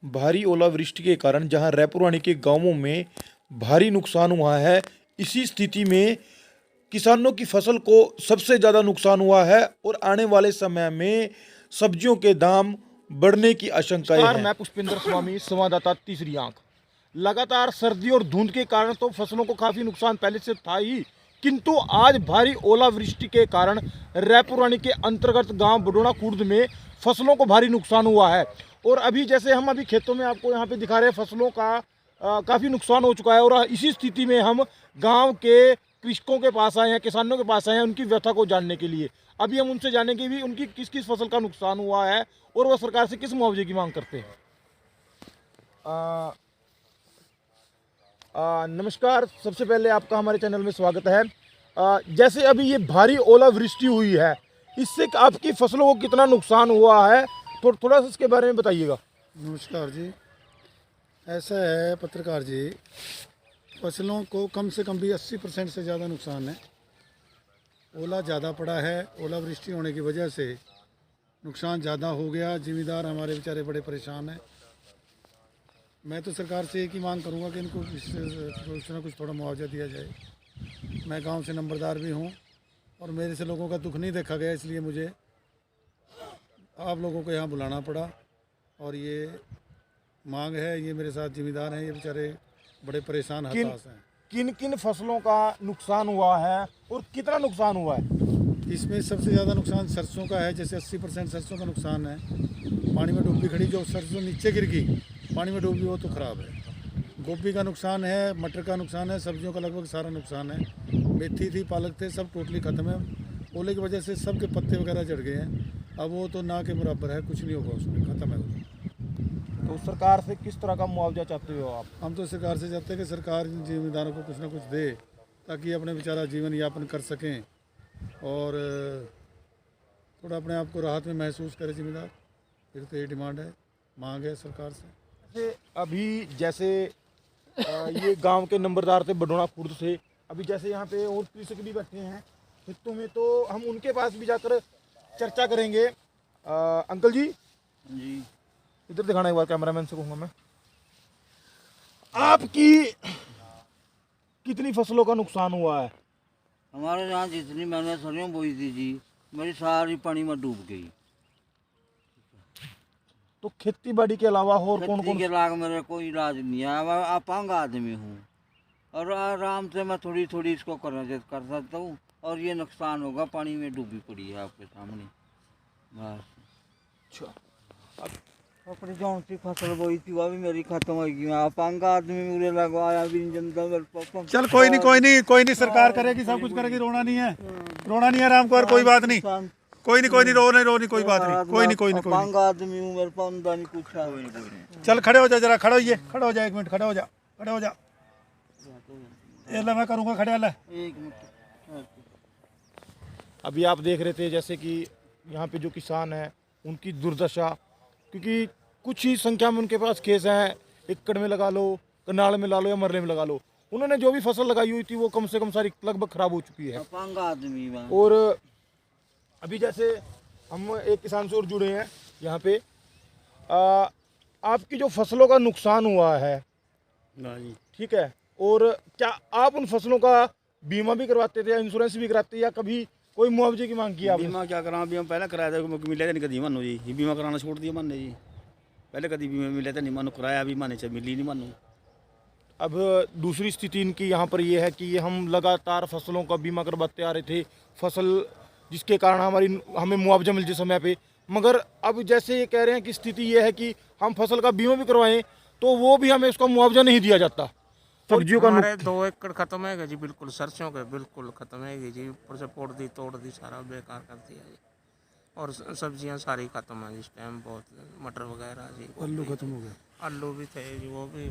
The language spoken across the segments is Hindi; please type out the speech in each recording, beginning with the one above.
भारी ओलावृष्टि के कारण जहां रायपुरानी के गांवों में भारी नुकसान हुआ है, इसी स्थिति में किसानों की फसल को सबसे ज़्यादा नुकसान हुआ है और आने वाले समय में सब्जियों के दाम बढ़ने की आशंकाएं हैं। मैं पुष्पेंद्र स्वामी, संवाददाता तीसरी आंख। लगातार सर्दी और धुंध के कारण तो फसलों को काफ़ी नुकसान पहले से था ही, किंतु आज भारी ओलावृष्टि के कारण रायपुरानी के अंतर्गत गांव बडोना खुर्द में फसलों को भारी नुकसान हुआ है। और अभी जैसे हम अभी खेतों में आपको यहाँ पे दिखा रहे हैं, फसलों का काफ़ी नुकसान हो चुका है। और इसी स्थिति में हम गांव के कृषकों के पास आए हैं, किसानों के पास आए हैं, उनकी व्यथा को जानने के लिए। अभी हम उनसे जानेंगे भी उनकी किस किस फसल का नुकसान हुआ है और वह सरकार से किस मुआवजे की मांग करते हैं। नमस्कार, सबसे पहले आपका हमारे चैनल में स्वागत है। जैसे अभी ये भारी ओलावृष्टि हुई है, इससे आपकी फसलों को कितना नुकसान हुआ है, तो थोड़ा सा इसके बारे में बताइएगा। नमस्कार जी, ऐसा है पत्रकार जी, फसलों को कम से कम भी 80% से ज़्यादा नुकसान है। ओला ज़्यादा पड़ा है, ओलावृष्टि होने की वजह से नुकसान ज़्यादा हो गया। ज़िम्मेदार हमारे बेचारे बड़े परेशान हैं। मैं तो सरकार से एक ही मांग करूंगा कि इनको कुछ ना कुछ थोड़ा मुआवजा दिया जाए। मैं गांव से नंबरदार भी हूं और मेरे से लोगों का दुख नहीं देखा गया, इसलिए मुझे आप लोगों को यहाँ बुलाना पड़ा और ये मांग है। ये मेरे साथ जिम्मेदार हैं, ये बेचारे बड़े परेशान हताश हैं। किन किन फसलों का नुकसान हुआ है और कितना नुकसान हुआ है? इसमें सबसे ज़्यादा नुकसान सरसों का है। जैसे 80% सरसों का नुकसान है। पानी में डूबी खड़ी, जो सरसों नीचे गिर गई, पानी में डूबी, वो तो ख़राब है। गोभी का नुकसान है, मटर का नुकसान है, सब्जियों का लगभग सारा नुकसान है। मेथी थी, पालक थे, सब टोटली ख़त्म है। ओले की वजह से सबके पत्ते वगैरह झड़ गए हैं। अब वो तो ना के बराबर है, कुछ नहीं होगा उसमें, ख़त्म है वो। तो सरकार से किस तरह का मुआवजा चाहते हो आप? हम तो सरकार से चाहते हैं कि सरकार इन जिम्मेदारों को कुछ ना कुछ दे, ताकि अपने बेचारा जीवन यापन कर सकें और थोड़ा अपने आप को राहत में महसूस करे जिम्मेदार। फिर तो ये डिमांड है, मांग है सरकार से। अभी जैसे ये गांव के नंबरदार थे बडोना खुर्द से, अभी जैसे यहाँ पे और कृषक भी बैठे हैं हितों में, तो हम उनके पास भी जाकर चर्चा करेंगे। अंकल जी इधर दिखाना एक बार, कैमरामैन से कहूँगा मैं। आपकी कितनी फसलों का नुकसान हुआ है? हमारे यहाँ जितनी मैंने सरियों बोई थी जी, मेरी सारी पानी में डूब गई। तो खेती बाड़ी के अलावा और कौन कौन? के लाग मेरा कोई इलाज नहीं है। मैं अपांग आदमी हूँ और आराम से मैं थोड़ी थोड़ी इसको कर सकता हूँ और ये नुकसान होगा, पानी में डूबी पड़ी है आपके सामने बस। अच्छा, अपनी जौन सी फसल बोई थी वो भी मेरी खत्म हो गई। मैं अपांग आदमी मुझे लगवाया भी नहीं जनता मेरे पापा। चल कोई नहीं, कोई नहीं, कोई नहीं, सरकार करेगी, सब कुछ करेगी। रोना नहीं है, रोना नहीं है राम को, कोई बात नहीं, कोई नहीं, कोई नहीं, रो नहीं, कोई बात नहीं, कोई नहीं, कोई नहीं, अपांग आदमी हूँ, मेरे पास नहीं कुछ है। चल खड़े हो जा, जरा खड़े होइए, खड़े हो जा, एक मिनट खड़े हो जा, खड़े हो जा। ये ले मैं करूँगा, खड़े वाला। एक मिनट। अभी आप देख रहे थे जैसे कि यहाँ पे जो किसान हैं उनकी दुर्दशा, क्योंकि कुछ ही संख्या में उनके पास खेत हैं। एकड़ में लगा लो, कनाल में लगा लो या मरले में लगा लो, उन्होंने जो भी फसल लगाई हुई थी वो कम से कम सारी लगभग खराब हो चुकी है। अपांग आदमी मैं। और अभी जैसे हम एक किसान से और जुड़े हैं यहाँ पे, आपकी जो फसलों का नुकसान हुआ है, ठीक है, और क्या आप उन फसलों का बीमा भी करवाते थे या इंश्योरेंस भी कराते, या कभी कोई मुआवजे की मांग की आपने? बीमा क्या करा, बीमा पहले कराया था, मिला नहीं कभी मानो जी। बीमा कराना छोड़ दिया माने जी। पहले कभी बीमा मिला था नहीं मानो, कराया भी माने से मिली नहीं मानो। अब दूसरी स्थिति इनकी यहाँ पर ये है कि हम लगातार फसलों का बीमा करवाते आ रहे थे, फसल जिसके कारण हमें मुआवजा मिल जाए समय पे, मगर अब जैसे ये कह रहे हैं कि स्थिति ये है कि हम फसल का बीमा भी करवाएं तो वो भी हमें उसका मुआवजा नहीं दिया जाता। सब्जियों का हमारे 2 एकड़ खत्म है जी, बिल्कुल सरसों के बिल्कुल खत्म है जी। ऊपर से तोड़ दी सारा बेकार कर दिया जी। और सब्जियां सारी खत्म है इस टाइम, बहुत मटर वगैरह जी। आलू खत्म हो गया, आलू भी थे जी, वो भी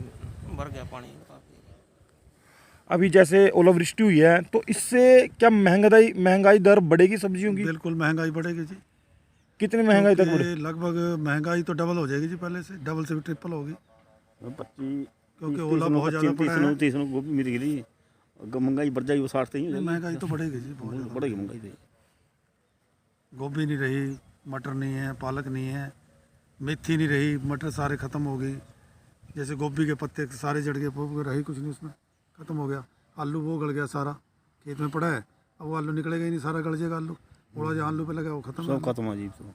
भर गया पानी काफी। अभी जैसे ओलावृष्टि हुई है तो इससे क्या महंगाई दर बढ़ेगी सब्जियों की? बिल्कुल महंगाई बढ़ेगी जी। कितनी महंगाई तक बढ़ेगी? लगभग महंगाई तो डबल हो जाएगी जी, पहले से डबल से भी ट्रिपल होगी, 25 क्योंकि ओला बहुत ज़्यादा पड़ा है। 30 गोभी मिल गई, महंगाई बढ़ जाएगी, वो 60 ही महंगाई तो बढ़ेगी जी, बहुत ज़्यादा बढ़ेगी महंगाई। गोभी नहीं रही, मटर नहीं है, पालक नहीं है, मेथी नहीं रही, मटर सारे ख़त्म हो गई, जैसे गोभी के पत्ते सारे जड़ गए, वो रही कुछ नहीं उसमें, ख़त्म हो गया। आलू वो गल गया सारा, खेत में पड़ा है, अब वो आलू निकलेगा ही नहीं, सारा गल जाएगा आलू। थोड़ा जो आलू पे लगा वो ख़त्म सब खत्म है जी। तो